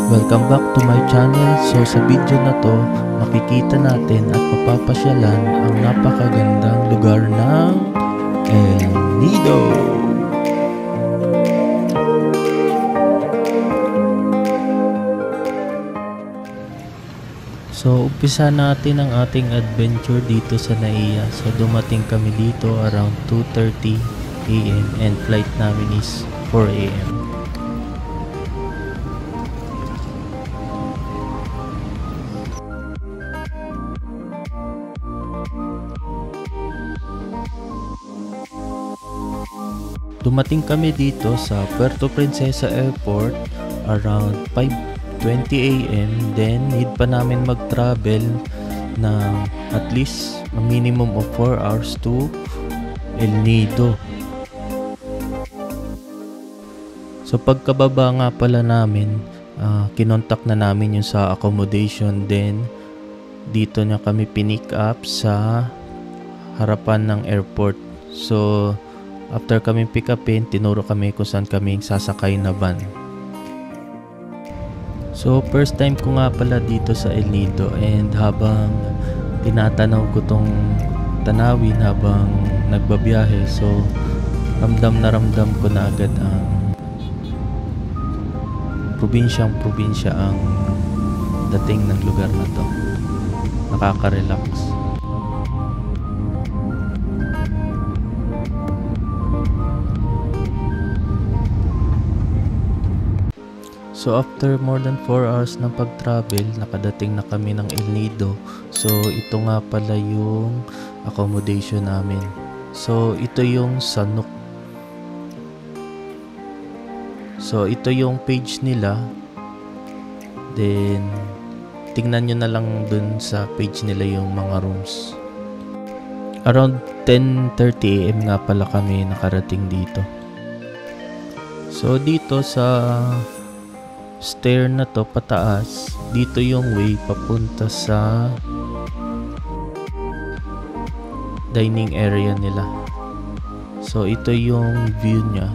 Welcome back to my channel. So sa video na to, makikita natin at mapapasyalan ang napakagandang lugar ng El Nido. So umpisa natin ang ating adventure dito sa NAIA. So dumating kami dito around 2:30 AM and flight namin is 4 AM. Dumating kami dito sa Puerto Princesa Airport around 5:20 AM. Then need pa namin mag-travel ng at least a minimum of 4 hours to El Nido. So pagkababa nga pala namin, kinontak na namin yung sa accommodation. Then dito niya kami pinick up sa harapan ng airport. So after kami pick upin, tinuro kami kung saan kami sasakay na van. So first time ko nga pala dito sa El Nido, and habang tinatanaw ko tong tanawin habang nagbabiyahe, so ramdam ko na agad ang probinsya ang dating ng lugar na to. Nakaka-relax. So after more than 4 hours ng pag-travel, nakadating na kami ng El Nido. So ito nga pala yung accommodation namin. So ito yung Sanuk. So ito yung page nila. Then tingnan nyo na lang dun sa page nila yung mga rooms. Around 10:30 AM nga pala kami nakarating dito. So dito sa stair na to pataas, dito yung way papunta sa dining area nila. So ito yung view nya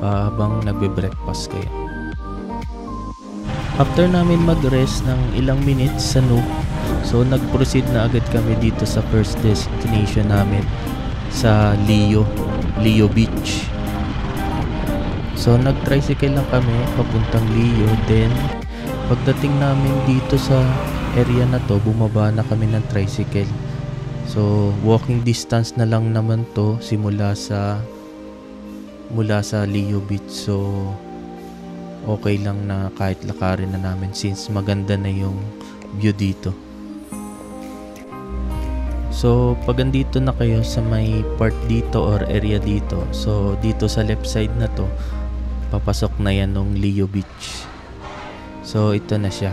habang nagbe-breakfast kayo. After namin mag-rest ng ilang minutes sa Nuuk, so nag-proceed na agad kami dito sa first destination namin sa Lio Beach. So nag-tricycle lang kami papuntang Lio. Then pagdating namin dito sa area na to, bumaba na kami ng tricycle. So walking distance na lang naman to mula sa Lio Beach. So okay lang na kahit lakarin na namin since maganda na yung view dito. So pag andito na kayo sa may part dito or area dito, so dito sa left side na to, papasok na yan ng Lio Beach. So ito na siya.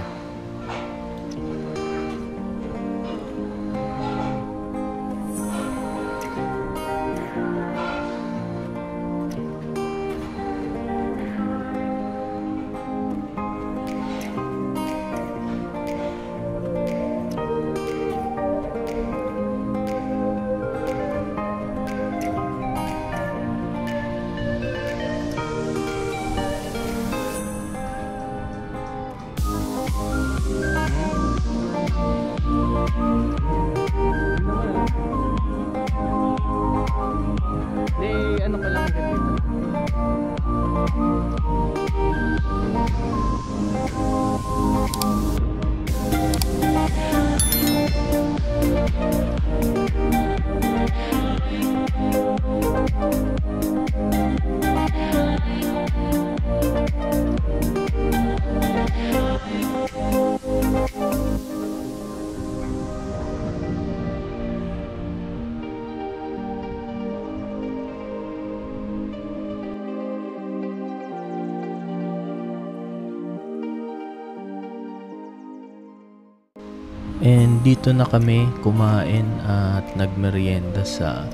And dito na kami kumain at nagmerienda sa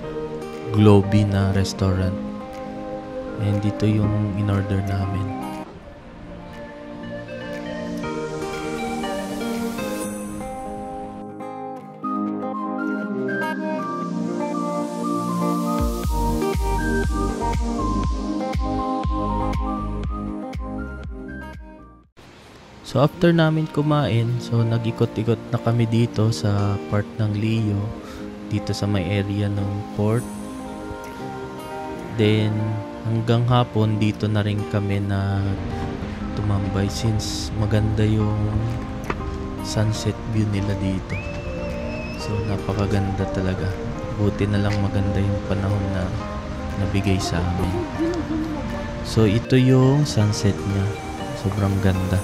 Globe na restaurant. And dito yung in-order namin. So after namin kumain, so nag-ikot-ikot na kami dito sa part ng Leo, dito sa may area ng port. Then hanggang hapon dito na rin kami na tumambay since maganda yung sunset view nila dito. So napakaganda talaga. Buti na lang maganda yung panahon na nabigay sa amin. So ito yung sunset niya. Sobrang ganda.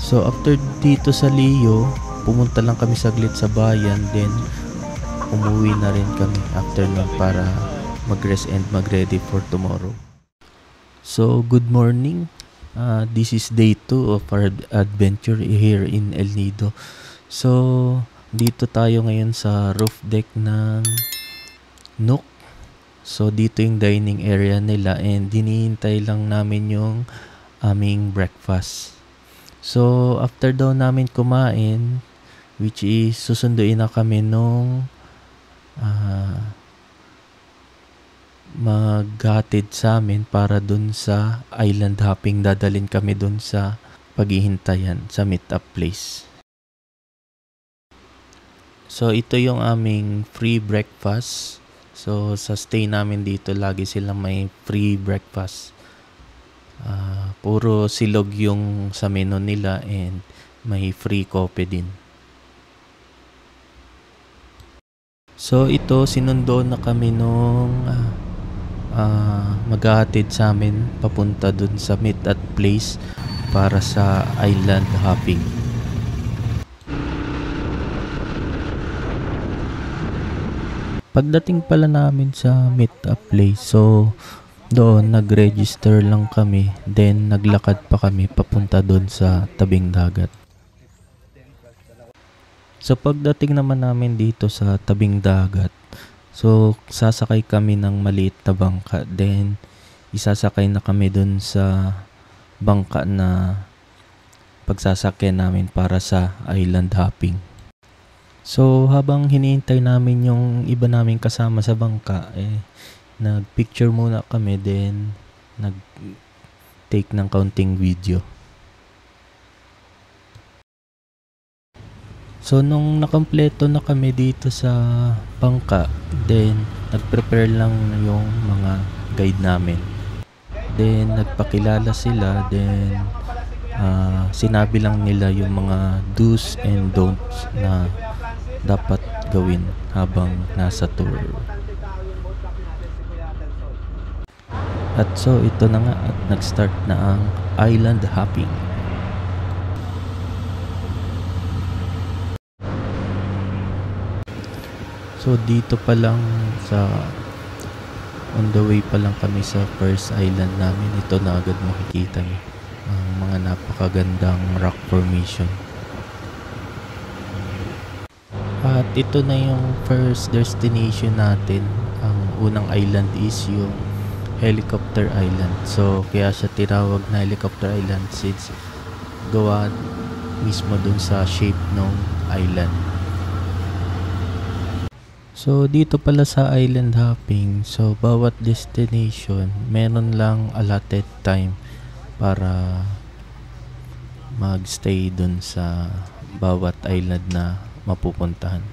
So after dito sa Leo, pumunta lang kami saglit sa bayan, then umuwi na rin kami after nun para mag-rest and mag-ready for tomorrow. So good morning. This is day 2 of our adventure here in El Nido. So dito tayo ngayon sa roof deck ng Nook. So dito yung dining area nila and hinihintay lang namin yung aming breakfast. So after daw namin kumain, which is susunduin na kami nung maghatid sa amin para dun sa island hopping. Dadalhin kami dun sa paghihintayan sa meet-up place. So ito yung aming free breakfast. So sa stay namin dito, lagi silang may free breakfast. Puro silog yung sa menu nila and may free coffee din. So ito, sinundo na kami nung maghahatid sa amin papunta dun sa meet-up place para sa island hopping. Pagdating pala namin sa meet-up place, so doon nag-register lang kami, then naglakad pa kami papunta doon sa tabing dagat. So pagdating naman namin dito sa tabing dagat, so sasakay kami ng maliit na bangka, then isasakay na kami doon sa bangka na pagsasakyan namin para sa island hopping. So habang hinihintay namin yung iba naming kasama sa bangka, nag-picture muna kami, then nag-take ng counting video. So nung nakompleto na kami dito sa bangka, then nag-prepare lang yung mga guide namin. Then nagpakilala sila, then sinabi lang nila yung mga do's and don'ts na dapat gawin habang nasa tour. At so ito na nga, at nag-start na ang island hopping. So dito pa lang on the way pa lang kami sa first island namin, ito na agad makikita niyo ang mga napakagandang rock formation. At ito na yung first destination natin. Ang unang island is yung Helicopter Island. So kaya siya tinawag na Helicopter Island since gawa mismo dun sa shape ng island. So dito pala sa island hopping, so bawat destination meron lang allotted time para magstay dun sa bawat island na mapupuntahan.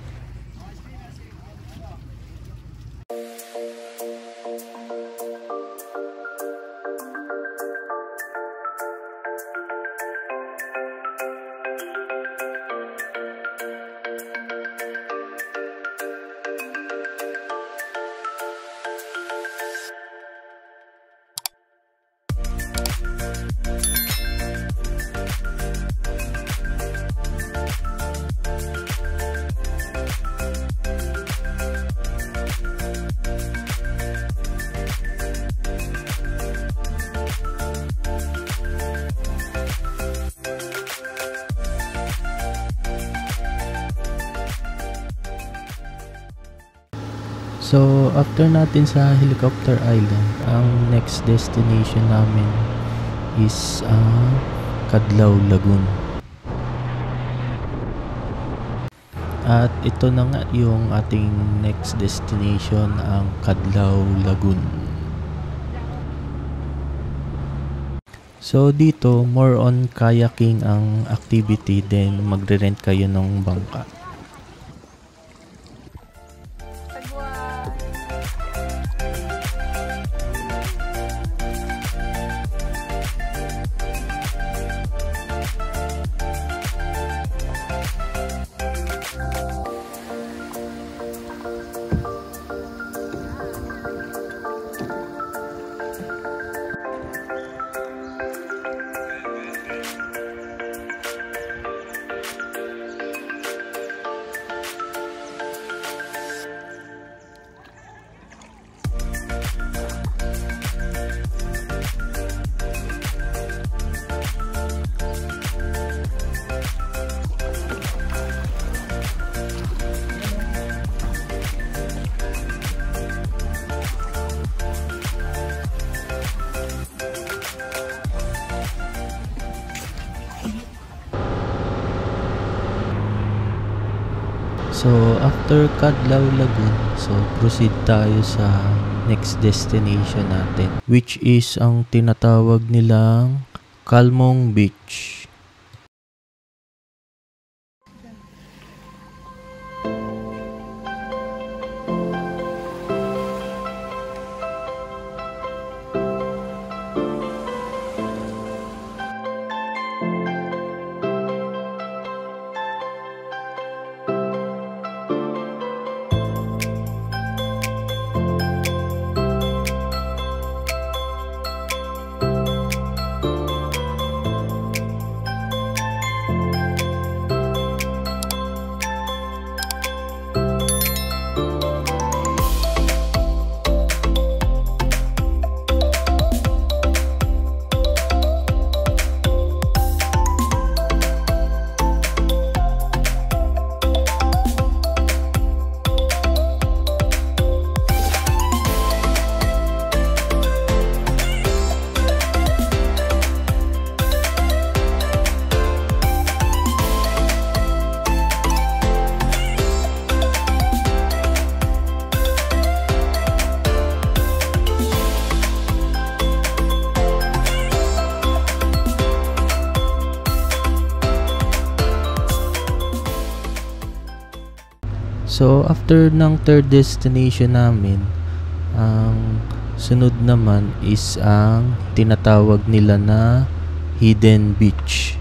So after natin sa Helicopter Island, ang next destination namin is Cadlaw Lagoon. At ito na nga yung ating next destination, ang Cadlaw Lagoon. So dito, more on kayaking ang activity, then magre-rent kayo ng bangka. So after Cadlaw Lagoon, so proceed tayo sa next destination natin, which is ang tinatawag nilang Calmong Beach. So after ng third destination namin, ang sunod naman is ang tinatawag nila na Hidden Beach.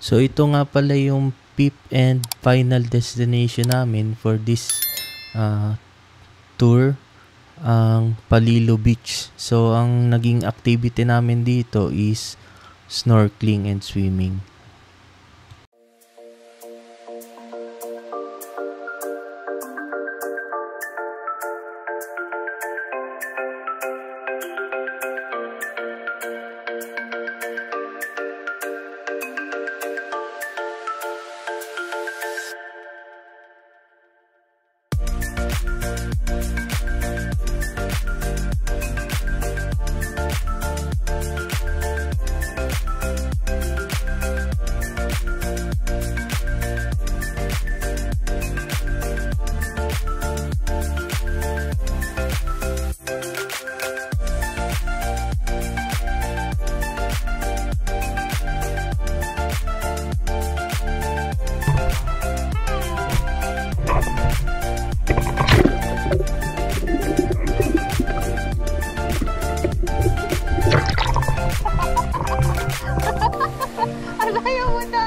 So ito nga pala yung fifth and final destination namin for this tour, ang Palilo Beach. So ang naging activity namin dito is snorkeling and swimming. Alayo mo na!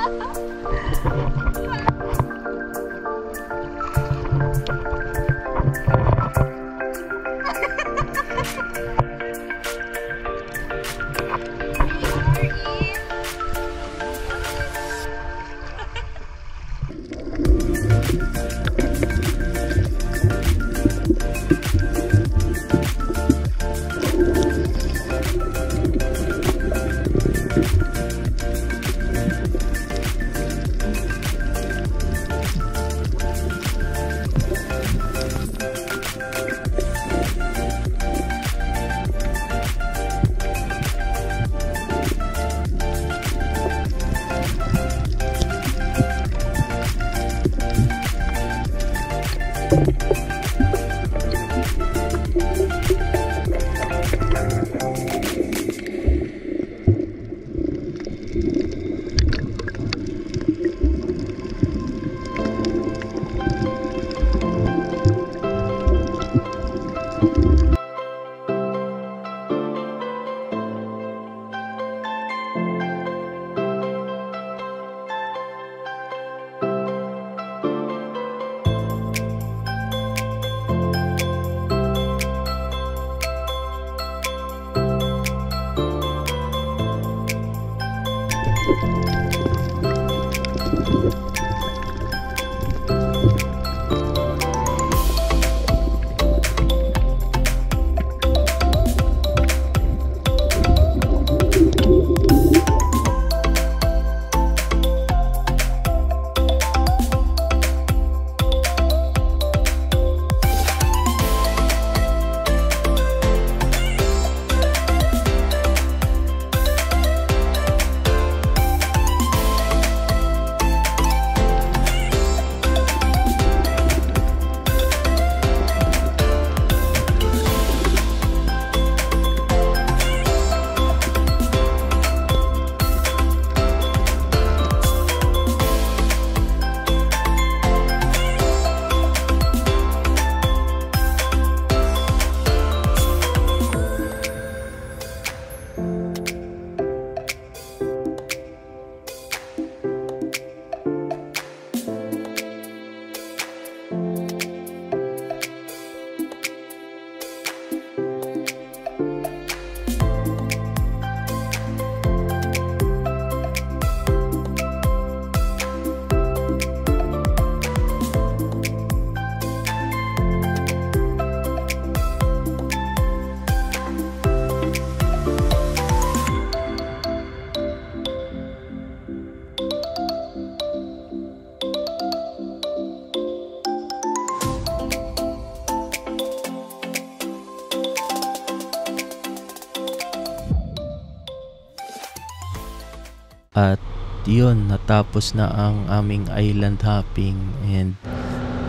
At yun, natapos na ang aming island hopping and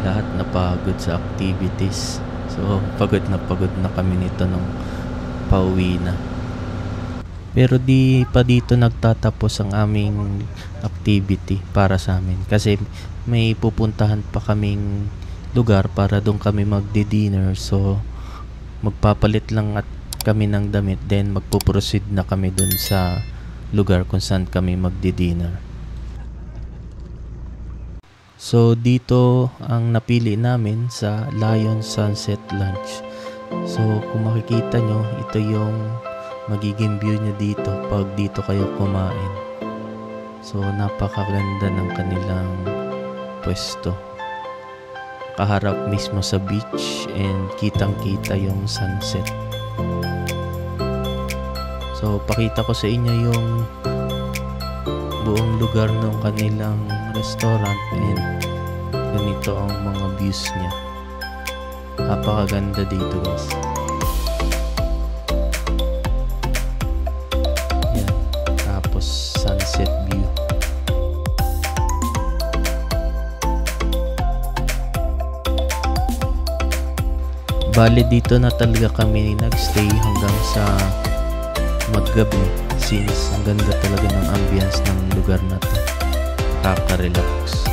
lahat napagod sa activities. So pagod na kami nito nung pauwi na. Pero di pa dito nagtatapos ang aming activity para sa amin, kasi may pupuntahan pa kaming lugar para doon kami magdi-dinner. So magpapalit lang at kami ng damit, then magpo-proceed na kami doon sa lugar kung saan kami magdi-dinner. So dito ang napili namin sa Lion Sunset Lunch. So kung makikita nyo, ito yung magiging view nyo dito pag dito kayo kumain. So napakaganda ng kanilang pwesto. Kaharap mismo sa beach and kitang kita yung sunset. So pakita ko sa inyo yung buong lugar ng kanilang restaurant and ganito ang mga views niya. Napakaganda dito guys. Yan. Tapos sunset view. Bale dito na talaga kami nagstay hanggang sa maggabi since ang ganda talaga ng ambience ng lugar na to. Nakaka-relax.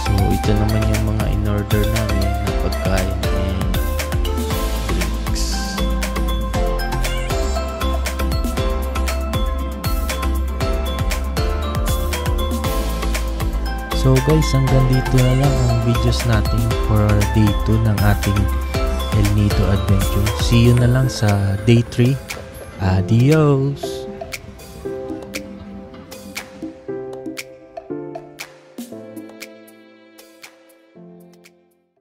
So ito naman yung mga in-order namin na pagkain and drinks. So guys, hanggang dito na lang ang videos natin for day 2 ng ating El Nido Adventure. See you na lang sa day 3. Adios!